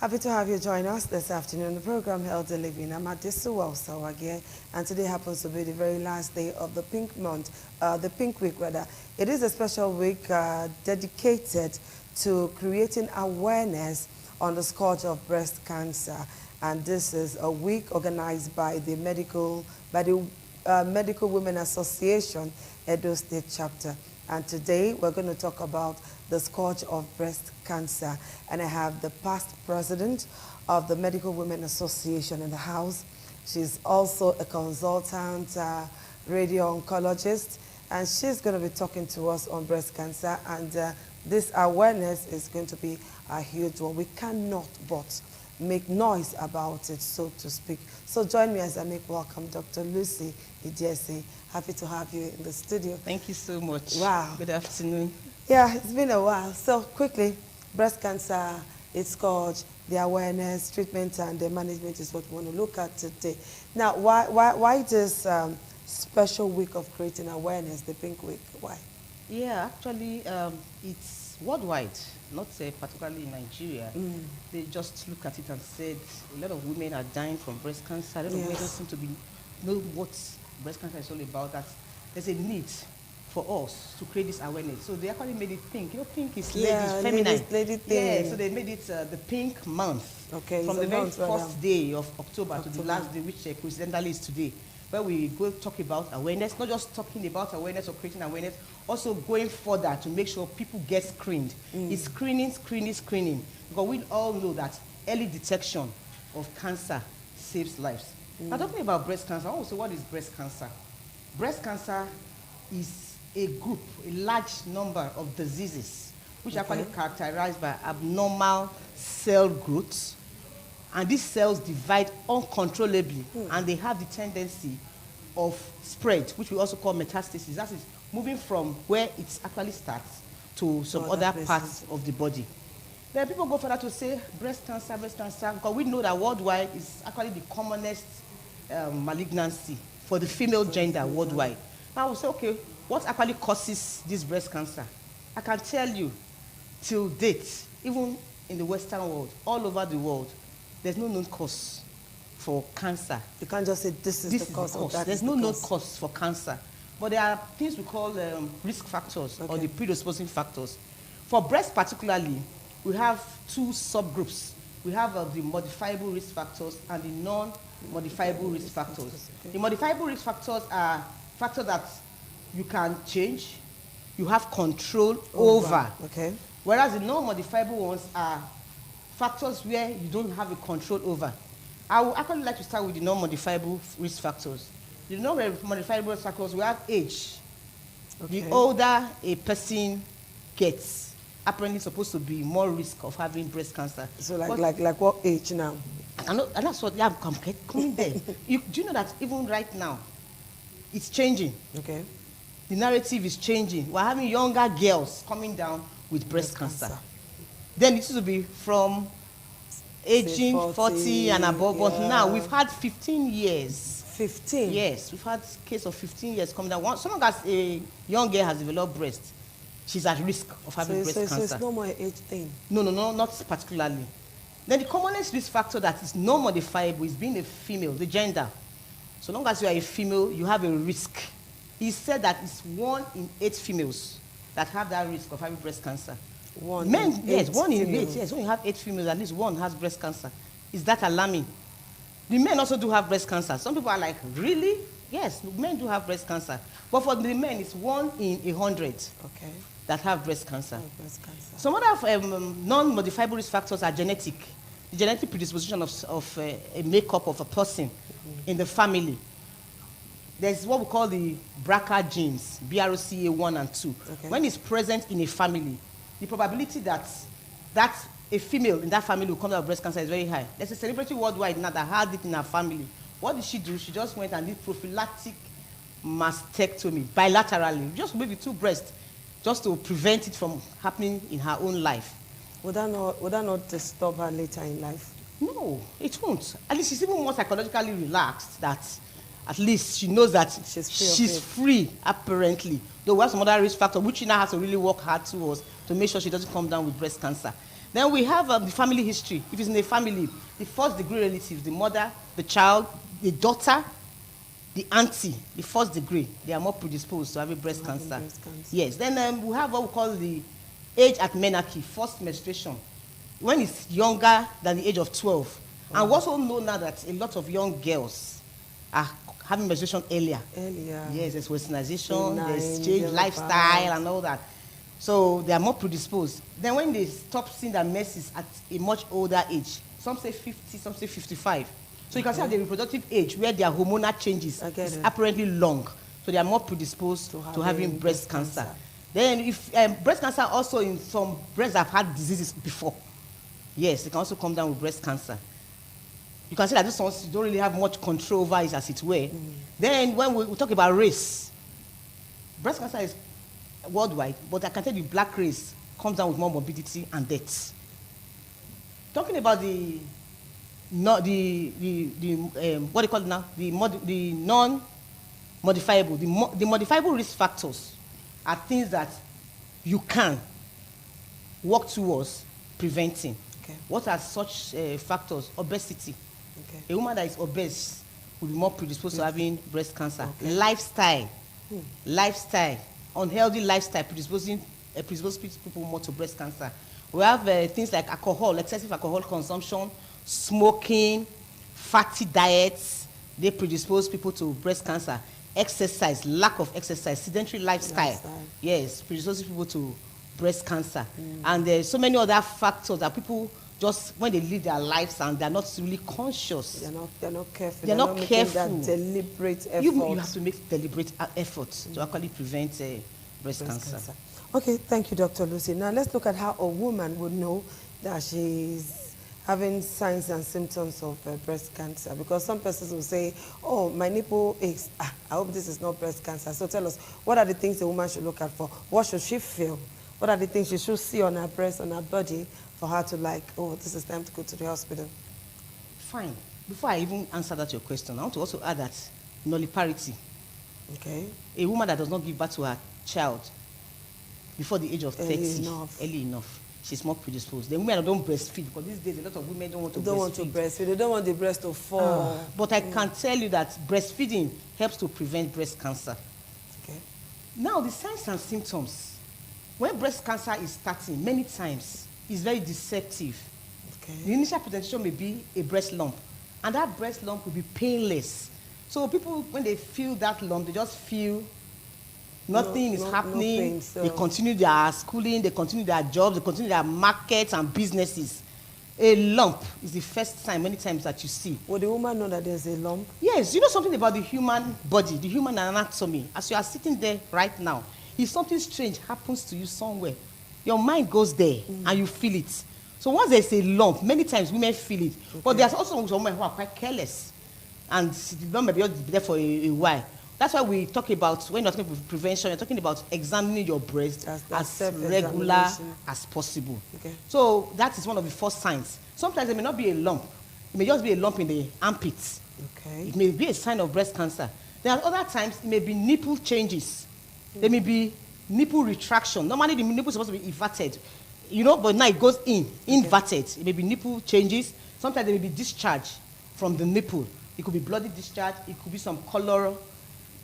Happy to have you join us this afternoon on the program Healthy Living. I'm Adisu Sawagye, and today happens to be the very last day of the Pink Month, the Pink Week rather. It is a special week dedicated to creating awareness on the scourge of breast cancer. And this is a week organized by the Medical Women Association, Edo State Chapter. And today we're going to talk about the scourge of breast cancer. And I have the past president of the Medical Women Association in the house. She's also a consultant radio oncologist, and she's going to be talking to us on breast cancer. And this awareness is going to be a huge one. We cannot but make noise about it, so to speak. So join me as I make welcome Dr. Lucy Idiese. Happy to have you in the studio. Thank you so much. Wow. Good afternoon. Yeah, it's been a while. So quickly, breast cancer, its scourge, the awareness, treatment, and the management is what we want to look at today. Now, why this special week of creating awareness, the Pink Week? Why? Yeah, actually, it's worldwide, not particularly in Nigeria. They just look at it and said a lot of women are dying from breast cancer. A lot of women don't seem to know what breast cancer is all about. That there's a need for us to create this awareness. So they actually made it pink. You know, pink is ladies, feminine. Lady thing. Yeah, so they made it the pink month. Okay, from the very month, first day of October to the last day, which coincidentally is today, where we go talk about awareness, not just talking about awareness or creating awareness, also going further to make sure people get screened. It's screening. Because we all know that early detection of cancer saves lives. Now, talking about breast cancer, I want to say, what is breast cancer? Breast cancer is a group, a large number of diseases, which are actually characterized by abnormal cell growth. And these cells divide uncontrollably, and they have the tendency of spread, which we also call metastasis. That is moving from where it actually starts to some other parts of the body. Then people go further to say breast cancer, because we know that worldwide is actually the commonest malignancy for the female gender worldwide. Now we'll say, okay, what actually causes this breast cancer? I can tell you, till date, even in the Western world, all over the world, there's no known cause for cancer. You can't just say this is the cause of that. There's no known cause for cancer. But there are things we call risk factors or the predisposing factors. For breast particularly, we have two subgroups. We have the modifiable risk factors and the non-modifiable risk factors. The modifiable risk factors are factors that you can change, you have control over. Okay. Whereas the non-modifiable ones are factors where you don't have a control over. I would actually like to start with the non-modifiable risk factors. The non-modifiable risk factors, we have age. The older a person gets, apparently supposed to be more risk of having breast cancer. So like what age now? And that's what I'm coming there. Do you know that even right now, it's changing? Okay. The narrative is changing. We're having younger girls coming down with breast cancer. Then it used to be from aging 40 and above, but now we've had 15 years. 15? Yes, we've had a case of 15 years coming down. So long as a young girl has developed breast, she's at risk of having breast cancer. So it's no more an age thing? No, not particularly. Then the commonest risk factor that is non-modifiable is being a female, the gender. So long as you are a female, you have a risk. He said that it's 1 in 8 females that have that risk of having breast cancer. Men, 1 in 8. Yes, when you have 8 females, at least 1 has breast cancer. Is that alarming? The men also do have breast cancer. Some people are like, really? Yes, men do have breast cancer. But for the men, it's 1 in 100 that have breast cancer. Some other non-modifiable risk factors are genetic. The genetic predisposition of a makeup of a person in the family. There's what we call the BRCA genes, BRCA1 and 2. When it's present in a family, the probability that a female in that family will come down with breast cancer is very high. There's a celebrity worldwide now that had it in her family. What did she do? She just went and did prophylactic mastectomy bilaterally, just maybe 2 breasts, just to prevent it from happening in her own life. Would that not disturb her later in life? No, it won't. At least she's even more psychologically relaxed that at least she knows that she's free, apparently. Though we have some other risk factor, which she now has to really work hard towards to make sure she doesn't come down with breast cancer. Then we have the family history. If it's in a family, the first degree relatives, the mother, the child, the daughter, the auntie, the first degree, they are more predisposed to having breast cancer. Yes. Then we have what we call the age at menarche, first menstruation, when it's younger than the age of 12. And we also know now that a lot of young girls are having menstruation earlier. Yes, there's westernization, there's changed lifestyle and all that. So they are more predisposed. Then when they stop seeing their menses at a much older age, some say 50, some say 55. So you can see at the reproductive age where their hormonal changes is apparently long. So they are more predisposed to having breast cancer. Then if breast cancer also in some breasts have had diseases before. Yes, they can also come down with breast cancer. You can see that this ones you don't really have much control over it, as it were. Then when we talk about race, breast cancer is worldwide, but I can tell you black race comes down with more morbidity and deaths. Talking about what do you call it now? The non-modifiable. The modifiable risk factors are things that you can work towards preventing. What are such factors? Obesity. A woman that is obese will be more predisposed to having breast cancer. Lifestyle. Lifestyle. Unhealthy lifestyle predisposes people more to breast cancer. We have things like alcohol, excessive alcohol consumption, smoking, fatty diets. They predispose people to breast cancer. Exercise, lack of exercise, sedentary lifestyle. Yes, predisposes people to breast cancer. And there's so many other factors that people just, when they live their lives and they're not really conscious. They're not careful. They're not careful. That deliberate effort. You have to make deliberate efforts to actually prevent breast cancer. Okay, thank you, Dr. Lucy. Now let's look at how a woman would know that she's having signs and symptoms of breast cancer. Because some persons will say, oh, my nipple aches. I hope this is not breast cancer. So tell us, what are the things a woman should look out for? What should she feel? What are the things she should see on her breast, on her body, for her to like, oh, this is time to go to the hospital? Fine. Before I even answer that your question, I want to also add that nulliparity. Okay. A woman that does not give birth to her child before the age of 30, early enough, she's more predisposed. The women that don't breastfeed, because these days a lot of women don't want to breastfeed. They don't want the breast to fall. But I can tell you that breastfeeding helps to prevent breast cancer. Okay. Now, the signs and symptoms. When breast cancer is starting, many times, it's very deceptive. Okay. The initial presentation may be a breast lump, and that breast lump will be painless. So people, when they feel that lump, they just feel nothing is happening. No pain, so. They continue their schooling, they continue their jobs, they continue their markets and businesses. A lump is the first sign many times that you see. Would the woman know that there's a lump? Yes, you know something about the human body, the human anatomy. As you are sitting there right now, if something strange happens to you somewhere, your mind goes there and you feel it. So once there's a lump, many times women feel it. Okay. But there's also some women who are quite careless. And the lump may be there for a while. That's why we talk about, when you're talking about prevention, you're talking about examining your breast as regular as possible. Okay. So that is one of the first signs. Sometimes it may not be a lump. It may just be a lump in the armpits. Okay. It may be a sign of breast cancer. There are other times it may be nipple changes. There may be nipple retraction. Normally the nipple is supposed to be inverted, you know, but now it goes inverted. It may be nipple changes. Sometimes there may be discharge from the nipple. It could be bloody discharge. It could be some color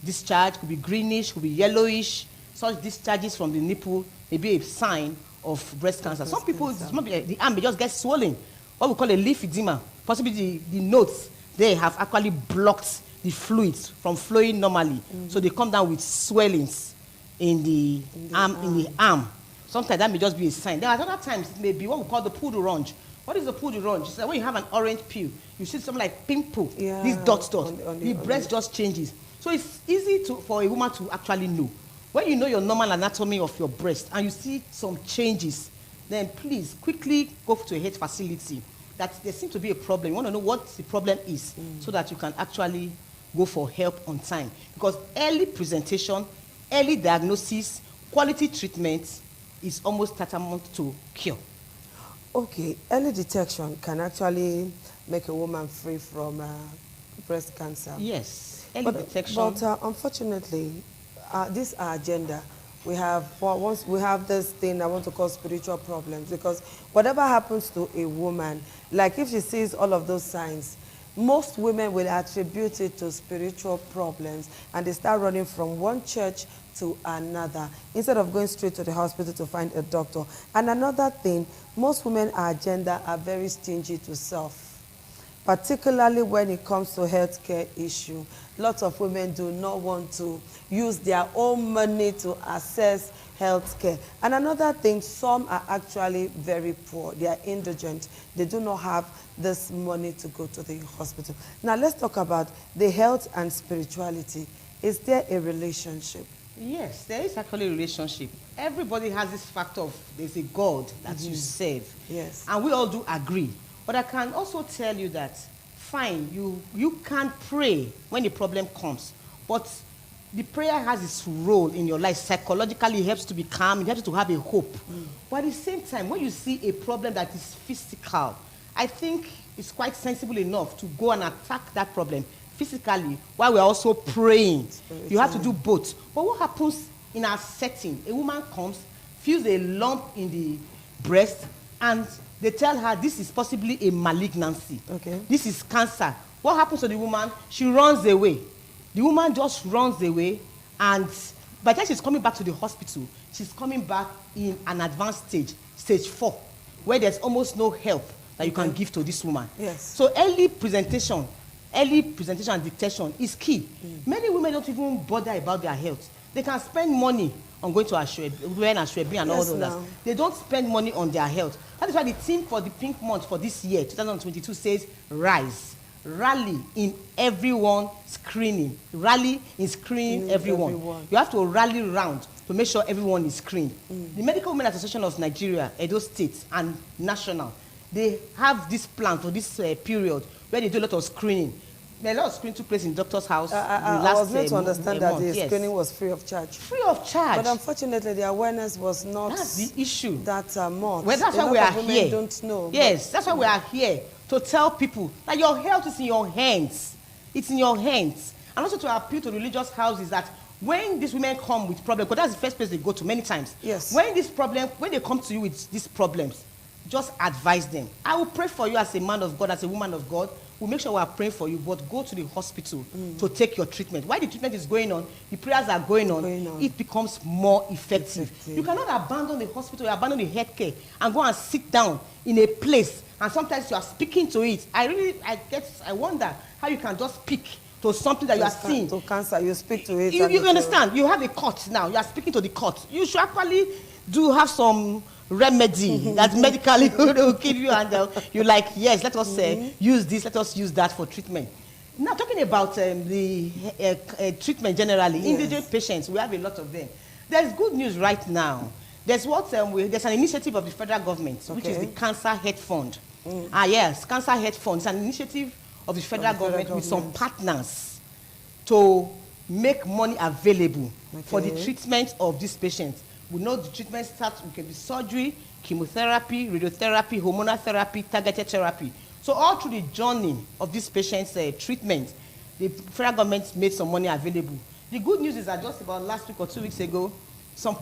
discharge. It could be greenish. It could be yellowish. Such discharges from the nipple may be a sign of breast cancer. Some people, the arm may just get swollen, what we call a lymphedema. Possibly the nodes, they have actually blocked the fluids from flowing normally. So they come down with swellings in the arm. Sometimes that may just be a sign. There are other times it may be what we call the pool d'orange. What is the pool d'orange? It's like when you have an orange peel, you see something like pimple, these dots. The breast just changes. So it's easy for a woman to actually know. When you know your normal anatomy of your breast and you see some changes, then please quickly go to a health facility. That there seems to be a problem. You want to know what the problem is so that you can actually go for help on time. Because early presentation, early diagnosis, quality treatment is almost tantamount to cure. Okay, early detection can actually make a woman free from breast cancer. Yes, early detection. But unfortunately, this is our agenda. we have, for once we have this thing I want to call spiritual problems, because whatever happens to a woman, like if she sees all of those signs, most women will attribute it to spiritual problems, and they start running from one church to another instead of going straight to the hospital to find a doctor. And another thing, most women, our gender, are very stingy to self, particularly when it comes to healthcare issue. Lots of women do not want to use their own money to access healthcare. And another thing, some are actually very poor. They are indigent. They do not have this money to go to the hospital. Now let's talk about the health and spirituality. Is there a relationship? Yes, there is actually a relationship. Everybody has this factor of there's a God that you serve. Yes. And we all do agree. But I can also tell you that, fine, you can pray when the problem comes, but the prayer has its role in your life. Psychologically, it helps to be calm, it helps to have a hope. But at the same time, when you see a problem that is physical, I think it's quite sensible enough to go and attack that problem physically while we're also praying. You have to do both. But what happens in our setting? A woman comes, feels a lump in the breast, and they tell her this is possibly a malignancy. Okay. This is cancer. What happens to the woman? She runs away. The woman just runs away, and by the time she's coming back to the hospital, she's coming back in an advanced stage, stage 4, where there's almost no help that you can give to this woman. Yes. So early presentation and detection is key. Many women don't even bother about their health. They can spend money on going to Ashwebi and all Yes, those. now. They don't spend money on their health. That is why the theme for the Pink Month for this year, 2022, says Rise. Rally in everyone screening. Rally in screening everyone. You have to rally round to make sure everyone is screened. The Medical Women Association of Nigeria, Edo State, and national, they have this plan for this period where they do a lot of screening. A lot of screening took place in doctor's house. I was made to understand that the yes. screening was free of charge. Free of charge. But unfortunately, the awareness was not. That's the issue. That much. Well, that's a why lot we of are women here. Don't know. Yes, that's why we are here, to tell people that your health is in your hands. It's in your hands. And also to appeal to religious houses that when these women come with problems, because that's the first place they go to many times. Yes. When they come to you with these problems, just advise them. I will pray for you as a man of God, as a woman of God. We'll make sure we are praying for you, but go to the hospital to take your treatment. While the treatment is going on, the prayers are going on, it becomes more effective. You cannot abandon the hospital, abandon the healthcare, and go and sit down in a place, and sometimes you are speaking to it. I wonder how you can just speak to something that you are seeing. To cancer, you speak to it. You understand? You have a court now. You are speaking to the court. You should actually do have some remedy that medically will give you, and you're like, yes, let us use this, let us use that for treatment. Now, talking about the treatment generally, yes. Indigent patients, we have a lot of them. There's good news right now. There's there's an initiative of the federal government, which is the Cancer Health Fund. Yes, Cancer Health Fund. It's an initiative of the federal government with some partners to make money available for the treatment of these patients. We know the treatment starts with surgery, chemotherapy, radiotherapy, hormonal therapy, targeted therapy. So all through the journey of these patients' treatment, the federal government made some money available. The good news is that just about last week or 2 weeks ago, some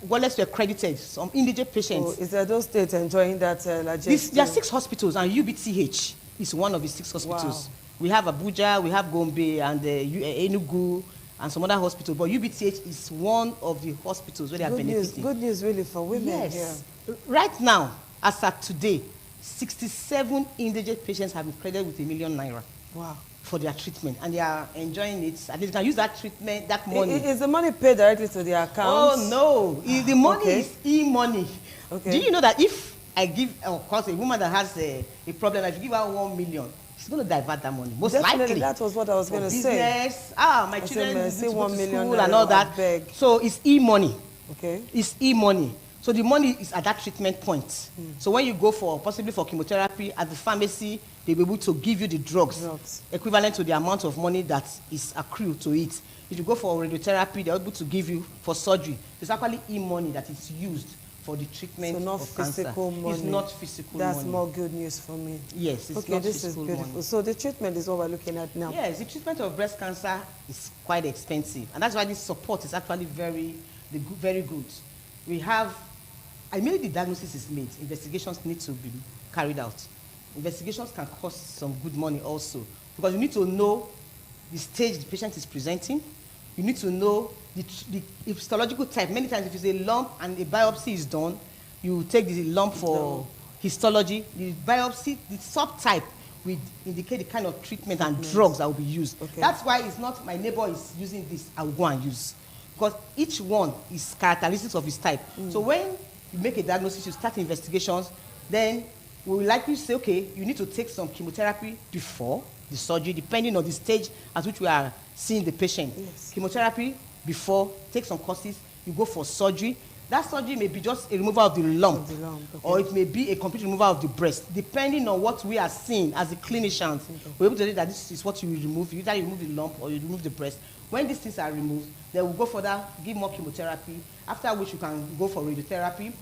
wallets were credited, some indigent patients. So is there those states enjoying that largest? There are 6 hospitals, and UBTH is one of the 6 hospitals. Wow. We have Abuja, we have Gombe, and Enugu, and some other hospitals, but UBTH is one of the hospitals where they are benefiting. Good news really for women. Yes. Yeah. Right now, as at today, 67 indigent patients have been credited with ₦1 million. Wow. For their treatment, and they are enjoying it. And they can use that treatment, that money. Is the money paid directly to their account? Oh no, the money is e-money. Okay. Do you know that if I give, of course, a woman that has a problem, if you give her 1 million, she's going to divert that money. Most Definitely, likely. that was what I was going to say. Business, my children say, go to 1 million school and all that. So it's e-money. Okay. It's e-money. So the money is at that treatment point. So when you go possibly for chemotherapy at the pharmacy, they'll be able to give you the drugs equivalent to the amount of money that is accrued to it. If you go for radiotherapy, they're able to give you for surgery. It's actually e-money that is used for the treatment of cancer. So not physical money. It's not physical money. That's more good news for me. Yes, it's okay, not this physical is beautiful. money. So the treatment is what we're looking at now. Yes, the treatment of breast cancer is quite expensive. And that's why this support is actually very, very good. We have, immediately the diagnosis is made, investigations need to be carried out. Investigations can cost some good money also, because you need to know the stage the patient is presenting. You need to know the histological type. Many times if it's a lump and a biopsy is done, you take the lump for histology. The biopsy, the subtype will indicate the kind of treatment and drugs that will be used. Okay. That's why it's not my neighbor is using this, I will go and use. Because each one is characteristics of his type. So when you make a diagnosis, you start investigations, then we will likely say, okay, you need to take some chemotherapy before the surgery, depending on the stage at which we are seeing the patient. Yes. Chemotherapy before, take some courses, you go for surgery. That surgery may be just a removal of the lump, Okay. or it may be a complete removal of the breast, depending on what we are seeing as the clinicians. We're able to say that this is what you will remove. You either remove the lump or you remove the breast. When these things are removed, then we'll go further, give more chemotherapy, after which you can go for radiotherapy.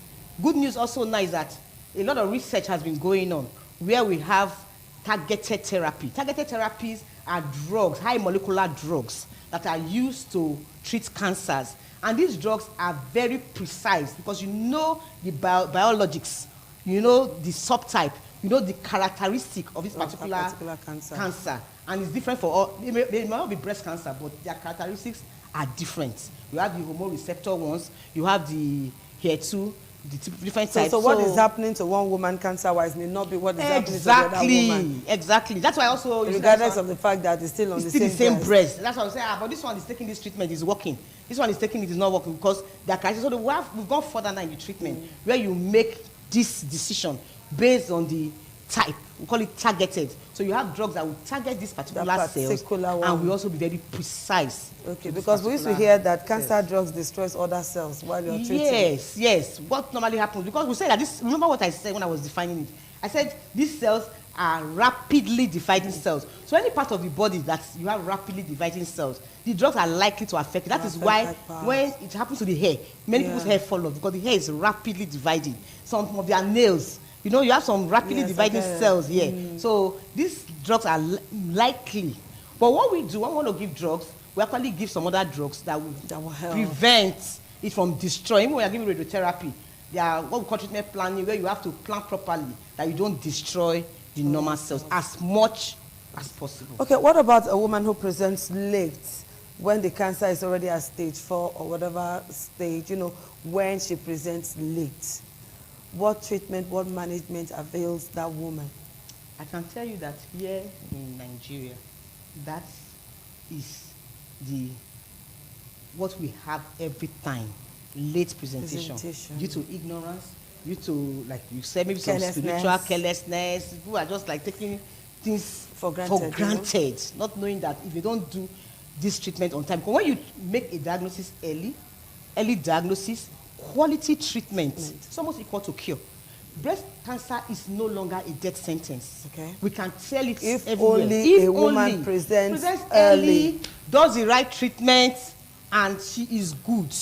Good news also now is that a lot of research has been going on where we have targeted therapy. Targeted therapies are drugs, high molecular drugs that are used to treat cancers. And these drugs are very precise because you know the biologics, you know the subtype, you know the characteristic of this particular cancer. And it's different for all. They may not be breast cancer, but their characteristics are different. You have the hormone receptor ones, you have the HER2, the different types. So what is happening to one woman cancer-wise may not be what is happening to the other woman. Exactly. That's why also... Regardless of the fact that it's still on the same breast. That's what I'm saying. But this one is taking this treatment, is working. This one is taking it, is not working because they are characteristics. So we've gone further now in the treatment where you make this decision based on the type. We call it targeted. So you have drugs that will target this particular cells, and we also be very precise. Okay, because we used to hear that cancer drugs destroys other cells while you're treating. Yes. What normally happens, because we said that this, remember what I said when I was defining it? I said these cells are rapidly dividing cells. So any part of the body that you have rapidly dividing cells, the drugs are likely to affect it. That is why when it happens to the hair, many people's hair fall off because the hair is rapidly dividing. Some of their nails, you know, you have some rapidly dividing cells here. So these drugs are likely. But what we do, when we want to give drugs, we actually give some other drugs that will help prevent it from destroying. When we are giving radiotherapy, they are what we call treatment planning, where you have to plan properly that you don't destroy the normal cells as much as possible. Okay, what about a woman who presents late when the cancer is already at stage 4 or whatever stage, you know, when she presents late? What treatment, what management avails that woman? I can tell you that here in Nigeria, that is what we have every time, late presentation. Due to ignorance, due to, like you said, maybe some spiritual carelessness. People are just like taking things for granted, not knowing that if they don't do this treatment on time. Because when you make a diagnosis early diagnosis, quality treatment, it's almost equal to cure. Breast cancer is no longer a death sentence. Okay. We can tell it if everywhere. Only if a woman presents early, does the right treatment, and she is good,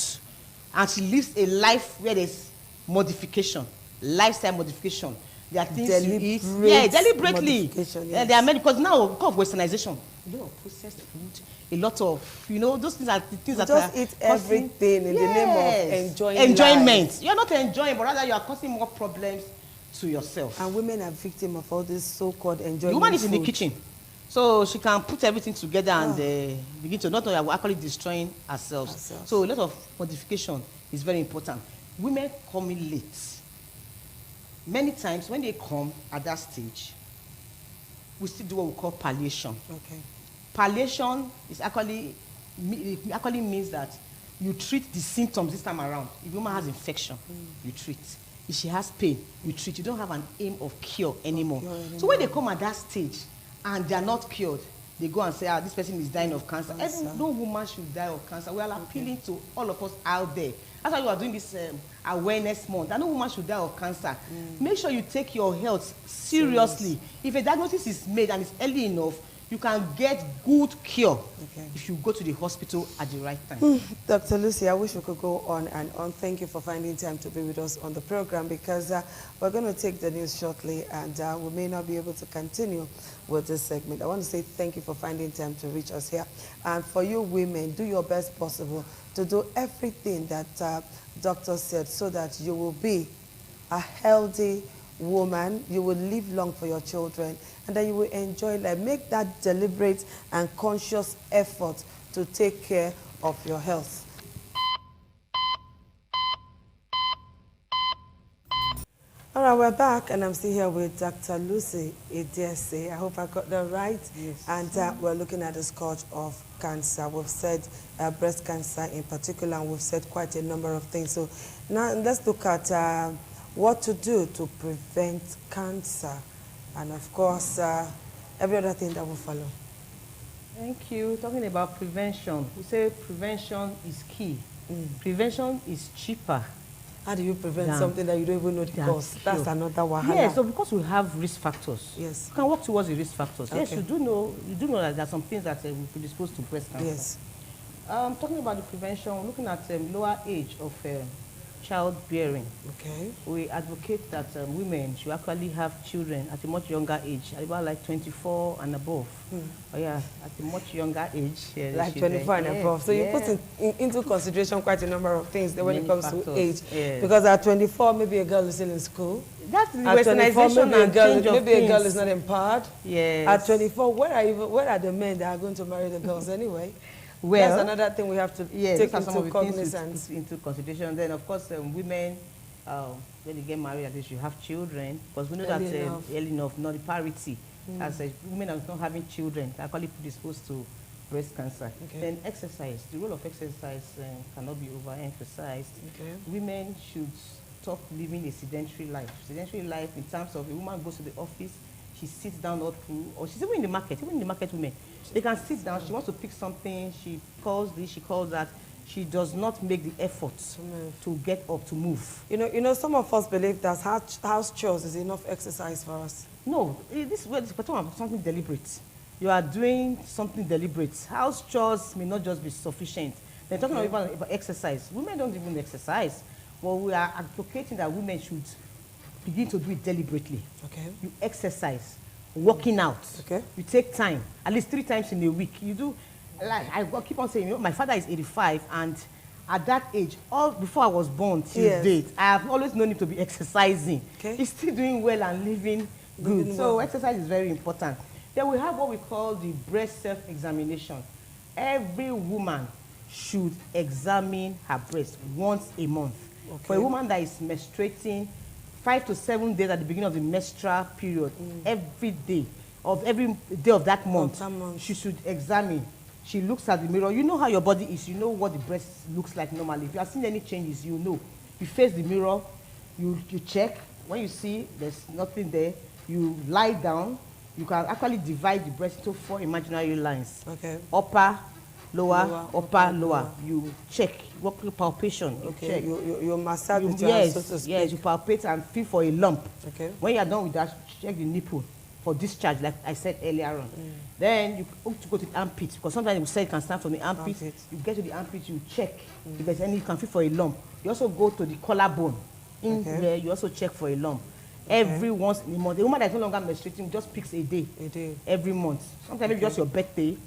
and she lives a life where there's modification, lifestyle modification. There are things you eat. Yeah, deliberately. Yes. There are many, because now, because of westernization, a lot of processed food, a lot of, you know, those things are the things that just eat everything in the name of enjoyment. Life. You're not enjoying, but rather you are causing more problems to yourself. And women are victims of all this so-called enjoyment. The woman is in the kitchen, so she can put everything together and begin to not know we're actually destroying ourselves. So a lot of modification is very important. Women come in late. Many times when they come at that stage, we still do what we call palliation. Okay. Palliation is actually means that you treat the symptoms this time around. If a woman has infection, you treat. If she has pain, you treat. You don't have an aim of cure anymore. So when they come at that stage and they are not cured, they go and say, this person is dying of cancer. No woman should die of cancer. We are appealing to all of us out there. That's why you are doing this awareness month. That no woman should die of cancer. Make sure you take your health seriously. If a diagnosis is made and it's early enough, You can get good cure Okay. if you go to the hospital at the right time. Dr. Lucy, I wish we could go on and on. Thank you for finding time to be with us on the program, because we're going to take the news shortly, and we may not be able to continue with this segment. I want to say thank you for finding time to reach us here. And for you women, do your best possible to do everything that doctor said, so that you will be a healthy woman, you will live long for your children, and then you will enjoy life. Make that deliberate and conscious effort to take care of your health. All right, we're back, and I'm still here with Dr. Lucy Idiese. I hope I got that right. Yes. And we're looking at the scourge of cancer. We've said breast cancer in particular, and we've said quite a number of things. So now let's look at what to do to prevent cancer, and of course, every other thing that will follow. Thank you. Talking about prevention, we say prevention is key. Prevention is cheaper. How do you prevent Yeah. something that you don't even know the cause? That's sure. another wahala. Yes, so because we have risk factors, Yes. you can work towards the risk factors. Yes, Okay. you do know that there are some things that will predispose to breast cancer. Yes. Talking about the prevention, we're looking at lower age of childbearing. Okay. We advocate that women should actually have children at a much younger age, at about like 24 and above. Oh yeah, at a much younger age. Yeah, they Like should, 24 and yeah, above. So you yeah. put into consideration quite a number of things when it Many comes factors, to age. yes. Because at 24, maybe a girl is still in school. That's the At 24, westernization maybe a and girl, change of maybe a girl things. is not empowered. Yes. At 24, where are the men that are going to marry the girls anyway? Well, that's another thing we have to yes, take those are some of into the things cognizance. to put into consideration. Then, of course, women, when they get married, at least you have children. Because we know Early that enough. early enough, not the parity. As women are not having children, are actually predisposed to breast cancer. Okay. Then exercise. The role of exercise cannot be overemphasized. Okay. Women should stop living a sedentary life. Sedentary life in terms of a woman goes to the office, she sits down all through, or she's even in the market women. They can sit down, she wants to pick something, she calls this, she calls that. She does not make the effort to get up, to move. You know, some of us believe that house chores is enough exercise for us. No, this is something deliberate. You are doing something deliberate. House chores may not just be sufficient. They're talking about exercise. Women don't even exercise. Well, we are advocating that women should begin to do it deliberately. Okay. You exercise, working out. Okay. You take time, at least 3 times in a week. You do, like I keep on saying, my father is 85, and at that age, before I was born till Yes. date, I have always known him to be exercising. Okay. He's still doing well and living good. Living So well. exercise is very important. Then we have what we call the breast self-examination. Every woman should examine her breast once a month. Okay. For a woman that is menstruating, 5 to 7 days at the beginning of the menstrual period, every day of that month, she should examine. She looks at the mirror. You know how your body is. You know what the breast looks like normally. If you have seen any changes, you know. You face the mirror, you check. When you see there's nothing there, you lie down. You can actually divide the breast into 4 imaginary lines. Okay. Upper, lower, Lower, upper, lower. You check. Work with palpation. You Okay. check. You massage with your hands, so to speak. Yes, you palpate and feel for a lump. Okay. When you are done with that, check the nipple for discharge, like I said earlier on. Then you have to go to the armpit, because sometimes we say you can start from the armpit. You get to the armpit, you check if there's any, you can feel for a lump. You also go to the collarbone. In there, you also check for a lump. Every once in a month. The woman that is no longer menstruating just picks a day. Every month. Sometimes maybe just your birthday.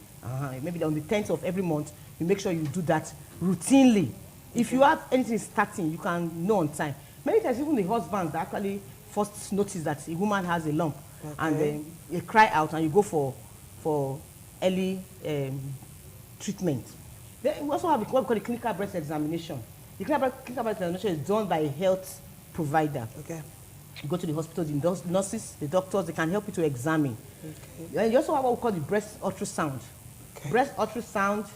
Maybe on the 10th of every month, you make sure you do that routinely. If you have anything starting, you can know on time. Many times, even the husbands that actually first notice that a woman has a lump, and then they cry out, and you go for early treatment. Then we also have what we call the clinical breast examination. The clinical breast examination is done by a health provider. Okay. You go to the hospital, the nurses, the doctors, they can help you to examine. Okay. Then you also have what we call the breast ultrasound. Okay. Breast ultrasound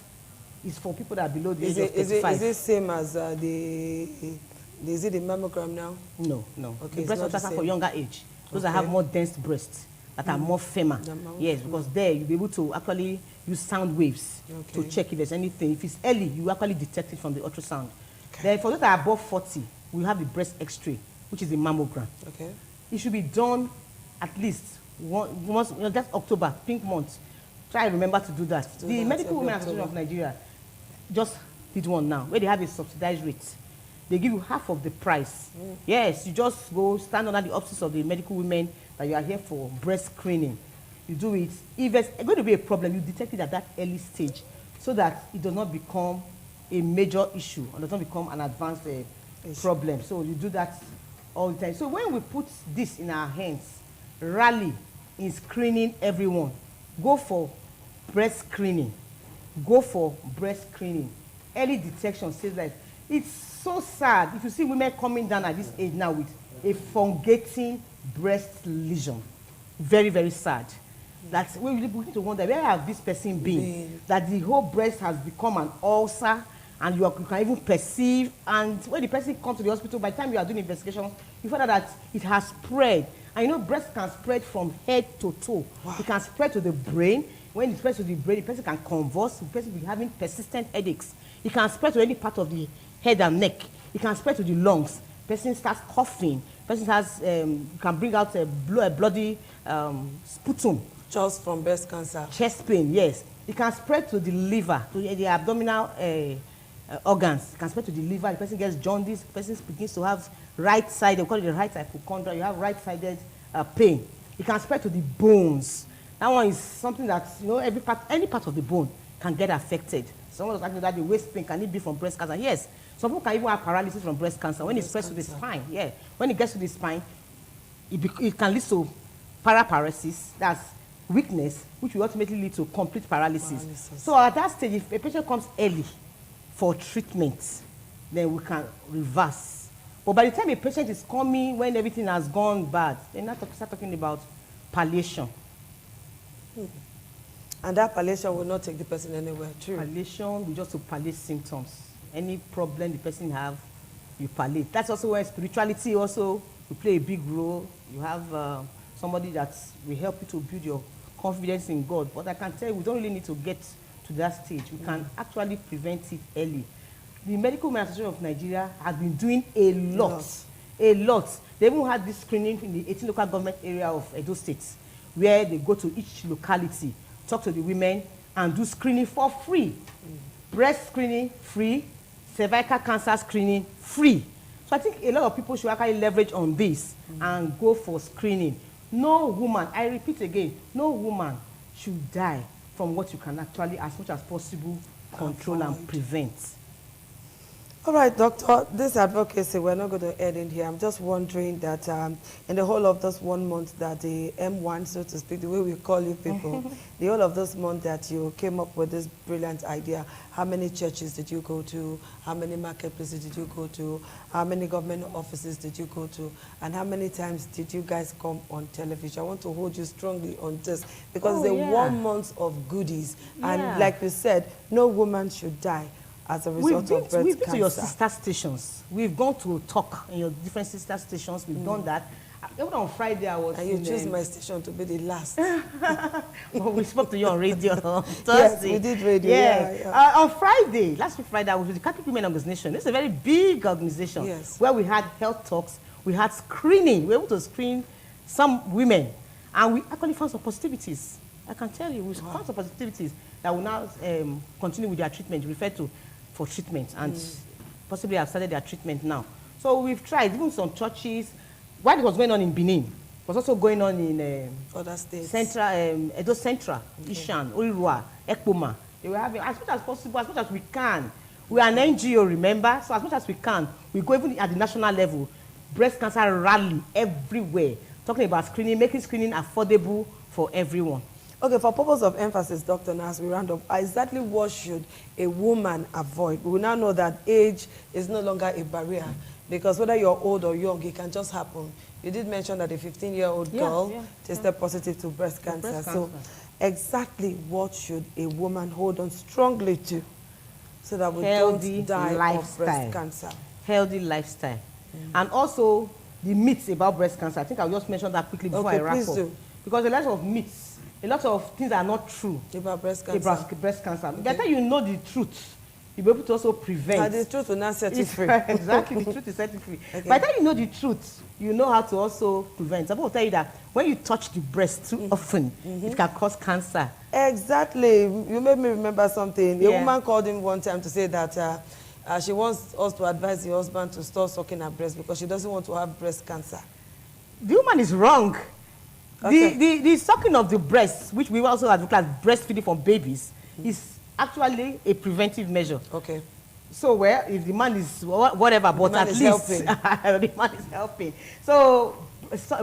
is for people that are below the age of Is 35. it same as is it the mammogram now? No. Okay, The it's breast not the ultrasound for same. younger age. Those that Okay. have more dense breasts, that are more firmer. Yes, because there you'll be able to actually use sound waves to Okay. check if there's anything. If it's early, you actually detect it from the ultrasound. Okay. Then for those that are above 40, we have the breast X-ray, which is the mammogram. Okay. It should be done at least once, that's October, pink month. Try and remember to do that. Do The that Medical every Women Association October. of Nigeria just did one now, where they have a subsidized rate. They give you half of the price. Yes, you just go stand under the offices of the medical women that you are here for breast screening. You do it. If there's going to be a problem, you detect it at that early stage so that it does not become a major issue or does not become an advanced problem. So you do that all the time. So when we put this in our hands, rally in screening everyone, go for breast screening. Go for breast screening. Early detection saves life. It's so sad if you see women coming down at this age now with a fungating breast lesion. Very, very sad. That's when we begin to wonder, where have this person been? That the whole breast has become an ulcer, and you can even perceive. And when the person comes to the hospital, by the time you are doing investigation, you find out that it has spread. And you know, breast can spread from head to toe. Wow. It can spread to the brain. When it spreads to the brain, the person can convulse. The person will be having persistent headaches. It can spread to any part of the head and neck. It can spread to the lungs. The person starts coughing. The person has can bring out a bloody sputum. Just from breast cancer. Chest pain, yes. It can spread to the liver, to the abdominal organs. It can spread to the liver. The person gets jaundice. The person begins to have right-sided, we call it the right hypochondria. You have right-sided pain. It can spread to the bones. That one is something that, you know, any part of the bone can get affected. Someone was asking that the waist pain, can it be from breast cancer? Yes. Some people can even have paralysis from breast cancer. When it spreads to the spine, yeah. When it gets to the spine, it can lead to paraparesis. That's weakness, which will ultimately lead to complete paralysis. So at that stage, if a patient comes early for treatment, then we can reverse. But by the time a patient is coming when everything has gone bad, then now start talking about palliation. And that palliation will not take the person anywhere, true. Palliation, we just to palliate symptoms. Any problem the person have, you palliate. That's also where spirituality also will play a big role. You have somebody that will help you to build your confidence in God. But I can tell you, we don't really need to get to that stage. We can actually prevent it early. The Medical Women Association of Nigeria has been doing a lot. A lot. They even had this screening in the 18 local government area of Edo State, where they go to each locality, talk to the women, and do screening for free. Breast screening, free. Cervical cancer screening, free. So I think a lot of people should actually leverage on this and go for screening. No woman, I repeat again, no woman should die from what you can actually, as much as possible, control and prevent. All right, doctor, this advocacy, we're not going to end in here. I'm just wondering that in the whole of this 1 month that the M1, so to speak, the way we call you people, the whole of this month that you came up with this brilliant idea, how many churches did you go to? How many marketplaces did you go to? How many government offices did you go to? And how many times did you guys come on television? I want to hold you strongly on this because it's 1 month of goodies. And like you said, no woman should die as a result of breast cancer. We've been to your sister stations. We've gone to talk in your different sister stations. We've done that. Even on Friday, I was. And you choose my station to be the last. Well, we spoke to you on radio on Thursday. Yes, we did radio. Yeah. On Friday, last week Friday, I was with the Catholic Women Organization. It's a very big organization where we had health talks, we had screening. We were able to screen some women, and we actually found some positivities. I can tell you, we found some positivities that will now continue with their treatment, referred to for treatment, and possibly have started their treatment now. So we've tried, even some churches. While it was going on in Benin, it was also going on in other states. Central, Edo Central, Ishan, Olirua, Ekpoma. They were having, as much as possible, as much as we can. We are an NGO, remember? So as much as we can, we go even at the national level. Breast cancer rally everywhere. Talking about screening, making screening affordable for everyone. Okay, for purpose of emphasis, Dr. Nas, we round up. Exactly what should a woman avoid? We now know that age is no longer a barrier because whether you're old or young, it can just happen. You did mention that a 15-year-old girl tested positive to breast cancer. So exactly what should a woman hold on strongly to so that we don't die of breast cancer? Healthy lifestyle. And also the myths about breast cancer. I think I'll just mention that quickly before I wrap up. Do. Because a lot of myths, a lot of things are not true about breast cancer. By the time you know the truth, you'll be able to also prevent. The truth will not set you free. Exactly, the truth is set you free. By the time you know the truth, you know how to also prevent. Some people tell you that when you touch the breast too often, it can cause cancer. Exactly. You made me remember something. A Yeah. woman called in one time to say that she wants us to advise the husband to stop sucking her breast because she doesn't want to have breast cancer. The woman is wrong. Okay. The sucking of the breast, which we also advocate as breastfeeding for babies, is actually a preventive measure. Okay. So, well, if the man is whatever, but man at is least helping. the man is helping. So,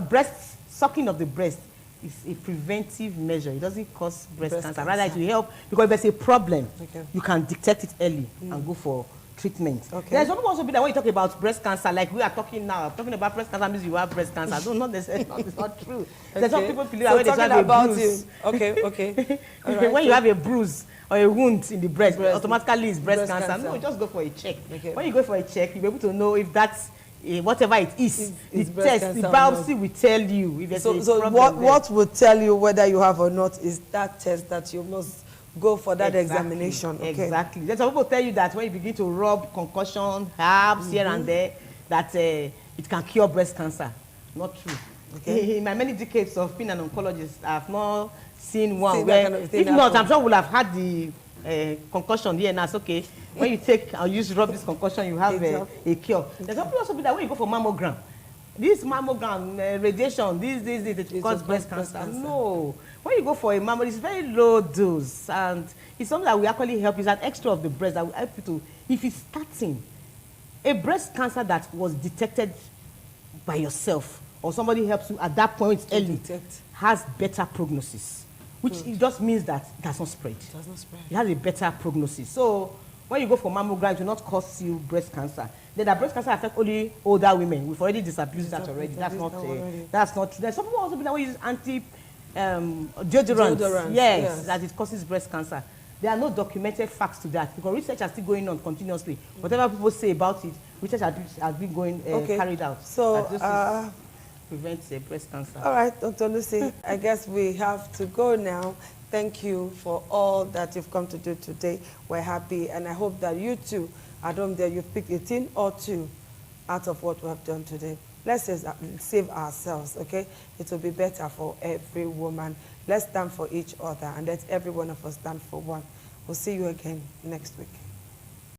breast sucking of the breast is a preventive measure. It doesn't cause breast cancer. Rather, it will help because if there's a problem, Okay. you can detect it early and go for treatment. Okay. There's also be that when you talk about breast cancer, like we are talking now, talking about breast cancer means you have breast cancer. No, not necessarily. It's not true. There's some people believe that when they have a bruise. Okay, okay. All right. When you have a bruise or a wound in the breast, automatically it's breast breast cancer. cancer. No, just go for a check. Okay. When you go for a check, you'll be able to know if that's whatever it is. It's The breast test, the cancer or not. biopsy will tell you if there's a So problem there. what will tell you whether you have or not is that test that you must go for that examination. Okay. Exactly. Then some people tell you that when you begin to rub concussion, herbs here and there, that it can cure breast cancer. Not true. Okay. In my many decades of being an oncologist, I've not seen one Seen that where, kind of thing if not, happen. I'm sure we'll have had the concussion here now. It's okay. When you take and use rub this concussion, you have a cure. There's some people also be that when you go for mammogram, this mammogram radiation, this it cause breast cancer. No. When you go for a mammogram, it's very low dose, and it's something that will actually help. It's an extra of the breast that will help you to, if it's starting, a breast cancer that was detected by yourself or somebody helps you at that point early detect. has better prognosis, which it just means that it does not spread. It does not spread. It has a better prognosis. So when you go for mammogram, it will not cause you breast cancer. Then that breast cancer affects only older women. We've already disabused that already. That's not true. There's some people also that use deodorants. Yes, that it causes breast cancer. There are no documented facts to that because research is still going on continuously. Whatever people say about it, research has been going carried out. So prevents breast cancer. All right, Dr. Lucy, I guess we have to go now. Thank you for all that you've come to do today. We're happy, and I hope that you too, at home there, you've picked a thing or two out of what we have done today. Let's save ourselves, okay? It will be better for every woman. Let's stand for each other, and let every one of us stand for one. We'll see you again next week.